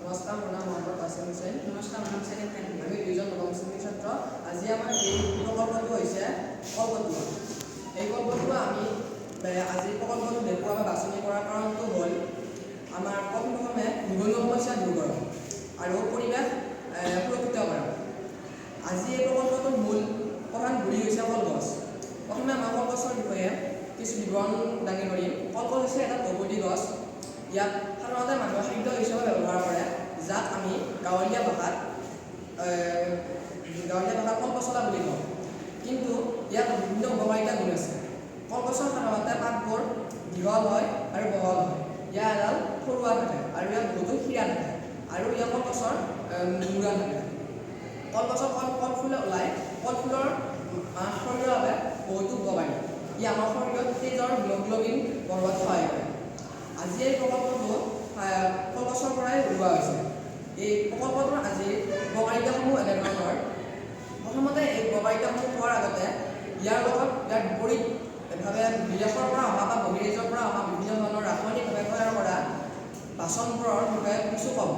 নমস্কাৰ, মোৰ নাম মহম্মদ কাছিম হুছেইন। নমস্কাৰ, মোৰ নাম চেনেট কানি। আমি দুইজন নৱম শ্ৰেণীৰ ছাত্ৰ। আজি আমাৰ এই প্ৰকল্পটো হৈছে কলপটুৱা। এই কলপটুৱা আমি আজি প্ৰকল্পটো দেখুওৱা বা বাছনি কৰাৰ কাৰণটো হ'ল আমাৰ প্ৰথমে নিবনুৱা সমস্যা দূৰ কৰা আৰু পৰিৱেশ সুৰক্ষিত কৰা। আজি এই প্ৰকল্পটোৰ মূল প্ৰধান গুৰি হৈছে কলগছ। প্ৰথমে আমাৰ কলগছৰ বিষয়ে কিছু বিৱৰণ দাঙি ধৰিম। কলগছ হৈছে এটা ঔষধি গছ। ইয়াক সাধাৰণতে মানুহে খাদ্য হিচাপে ব্যৱহাৰ কৰে, যাক আমি গাঁৱলীয়া ভাষাত কলপচলা বুলি কওঁ। কিন্তু ইয়াৰ বিভিন্ন উপকাৰিতা গুণ আছে। কলগছৰ সাধাৰণতে পাতবোৰ দীঘল হয় আৰু বহল হয়। ইয়াৰ এডাল সৰুৱা থাকে আৰু ইয়াত বহুতো শিৰা থাকে আৰু ইয়াৰ কলগছৰ মূৰা থাকে। কলগছৰ কলফুলে ওলাই কলফুলৰ শৰীৰৰ বাবে বহুতো উপকাৰী। ই আমাৰ শৰীৰত তেজৰ হিমোগ্ল'বিন বঢ়োৱাত সহায় কৰে। আজি এই প্ৰকল্পটো কলগছৰ পৰাই ওলোৱা হৈছে। এই প্ৰকল্পটোৰ আজিৰ উপকাৰিতাসমূহ এনেধৰণৰ। প্ৰথমতে এই উপকাৰিতাসমূহ পোৱাৰ আগতে ইয়াৰ লগত ইয়াৰ বিপৰীতভাৱে বিদেশৰ পৰা অহা বা বহিৰাজ্যৰ পৰা অহা বিভিন্ন ধৰণৰ ৰাসায়নিকভাৱে তৈয়াৰ কৰা বাচনবোৰৰ বিষয়ে কিছু ক'ম।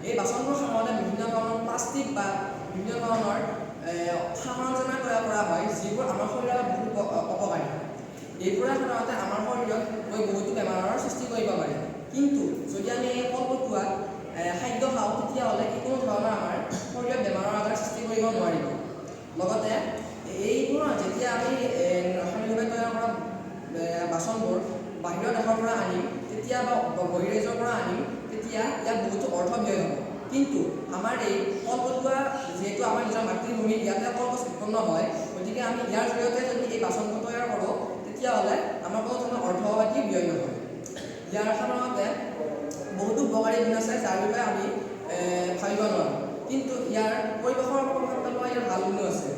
এই বাচনবোৰ সাধাৰণতে বিভিন্ন ধৰণৰ প্লাষ্টিক বা বিভিন্ন ধৰণৰ সামঞ্জস্য তৈয়াৰ কৰা হয়, যিবোৰ আমাৰ শৰীৰৰ বহুত অপকাৰী। এইবোৰে সাধাৰণতে আমাৰ শৰীৰত গৈ বহুতো বেমাৰৰ সৃষ্টি কৰিব পাৰে। কিন্তু যদি আমি এই কলপটুৱাত খাদ্য খাওঁ, তেতিয়াহ'লে কোনো ধৰণৰ আমাৰ শৰীৰত বেমাৰৰ আজাৰ সৃষ্টি কৰিব নোৱাৰিব। লগতে এইবোৰ যেতিয়া আমি ৰাসায়নিকভাৱে তৈয়াৰ কৰা বাচনবোৰ বাহিৰৰ দেশৰ পৰা আনিম, তেতিয়া বা বহিৰাজ্যৰ পৰা আনিম, তেতিয়া ইয়াত বহুতো অৰ্থ ব্যয় হ'ব। কিন্তু আমাৰ এই কলপটুৱা যিহেতু আমাৰ নিজৰ মাতৃভূমিত ইয়াতে কলগছ উৎপন্ন হয়, গতিকে আমি ইয়াৰ জৰিয়তে যদি এই বাচনবোৰ তৈয়াৰ কৰোঁ, তেতিয়াহ'লে আমাৰ কোনো ধৰণৰ অৰ্থপাতি ব্যয় নহয়। ইয়াৰ সাধাৰণতে বহুতো উপকাৰী গুণ আছে, যাৰ বিষয়ে আমি ভাবিব নোৱাৰোঁ। কিন্তু ইয়াৰ পৰিৱেশৰ প্ৰভাৱ পেলোৱা ইয়াৰ ভাল গুণো আছে।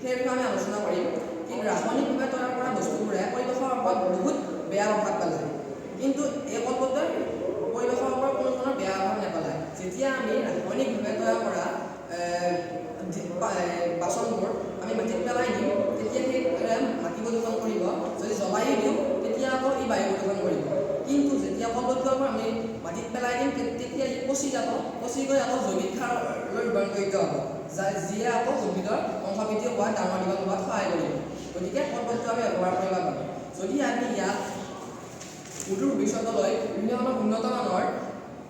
সেই বিষয়ে আমি আলোচনা কৰিম। কিন্তু ৰাসায়নিকভাৱে তৈয়াৰ কৰা বস্তুবোৰে পৰিৱেশৰ ওপৰত বহুত বেয়া প্ৰভাৱ পেলায়। কিন্তু এই কলপটুৱাই পৰিৱেশৰ ওপৰত কোনো ধৰণৰ বেয়া প্ৰভাৱ নেপেলায়। যেতিয়া আমি ৰাসায়নিকভাৱে তৈয়াৰ কৰা বাচনবোৰ আমি মাটিত পেলাই দিম, তেতিয়া সেই মাটি প্ৰদূষণ কৰিব। যদি জ্বলাই দিওঁ, তেতিয়া আকৌ ই বায়ু প্ৰদূষণ কৰিব। কিন্তু যেতিয়া কলপটুৱাবোৰ আমি মাটিত পেলাই দিম, তেতিয়া ই পচি যাব, পচি গৈ আকৌ জৈৱিক সাৰলৈ ৰূপান্তৰিত হ'ব, যিয়ে আকৌ উদ্ভিদৰ বংশবৃদ্ধি হোৱাত ডাঙৰ দীঘল হোৱাত সহায় কৰিব। গতিকে কলপটুৱা আমি ব্যৱহাৰ কৰিব পাৰোঁ। যদি আমি ইয়াক উদ্যোগ ভৱিষ্যতলৈ বিভিন্ন ধৰণৰ উন্নত মানৰ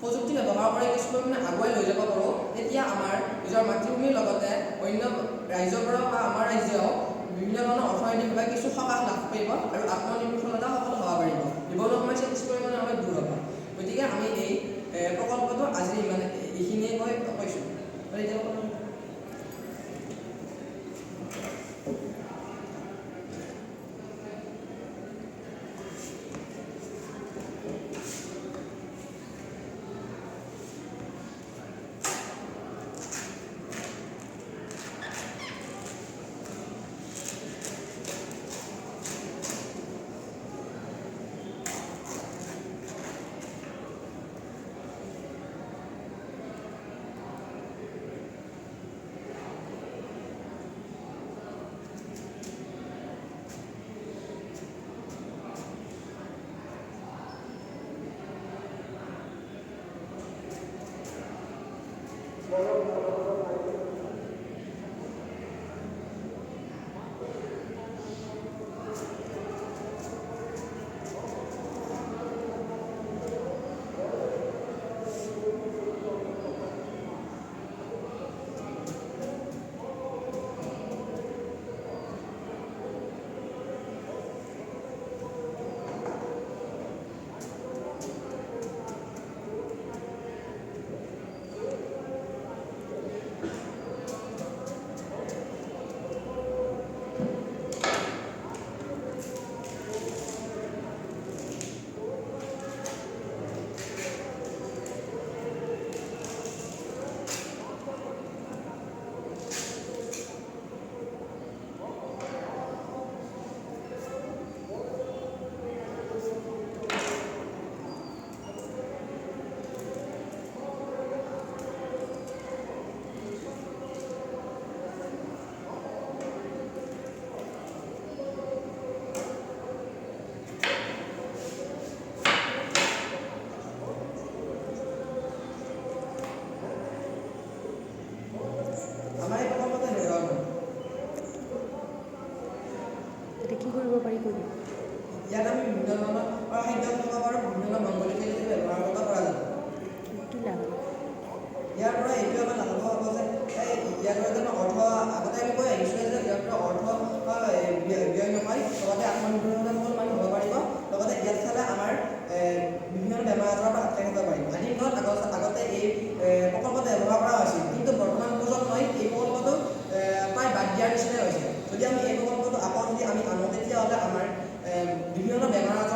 প্ৰযুক্তি ব্যৱহাৰ কৰি কিছু পৰিমাণে আগুৱাই লৈ যাব পাৰোঁ, তেতিয়া আমাৰ নিজৰ মাতৃভূমিৰ লগতে অন্য ৰাজ্যৰ পৰাও বা আমাৰ ৰাজ্যও বিভিন্ন ধৰণৰ অৰ্থনৈতিকভাৱে কিছু সকাহ লাভ কৰিব আৰু আত্মনিৰ্ভৰশীলতা সফল হ'ব পাৰিব। নিবনুৱা সমস্যা কিছু পৰিমাণে আমাৰ দূৰ হ'ব। গতিকে আমি এই প্ৰকল্পটো আজি এইখিনিয়ে কৈছোঁ। জৰিয়তে কি কৰিব পাৰি কৈ দিয়ক। ইয়াত আমি বিভিন্ন ধৰণৰ খাদ্য খাব পাৰোঁ, বিভিন্ন ধৰণৰ মাংগলিক খাদ্য ব্যৱহাৰ কৰিব পৰা যাব। কি লাভ? ইয়াৰ পৰা এইটো আমাৰ লাভ হ'ব যে ইয়াৰ পৰা যেন অৰ্থ আগতে আমি কৈ আহিছোঁ যে ইয়াৰ পৰা অৰ্থ ব্যয় নহয়, লগতে আত্মনিৰ্ভৰশীল মানুহ হ'ব পাৰিব, লগতে ইয়াত খালে আমাৰ বিভিন্ন বেমাৰ আজাৰৰ পৰা হাত সাৰিব পাৰিম। আদিম দিনত আগতে এই প্ৰকল্পটো ব্যৱহাৰ কৰা হৈছিল, কিন্তু বৰ্তমান প্ৰজন্মই এই প্ৰকল্পটো প্ৰায় বাদ দিয়াৰ নিচিনাই হৈছে। যদি আমি এই প্ৰকল্পটো আকৌ যদি আমি আনো তেতিয়াহ'লে আমাৰ বিভিন্ন বেমাৰ আজাৰ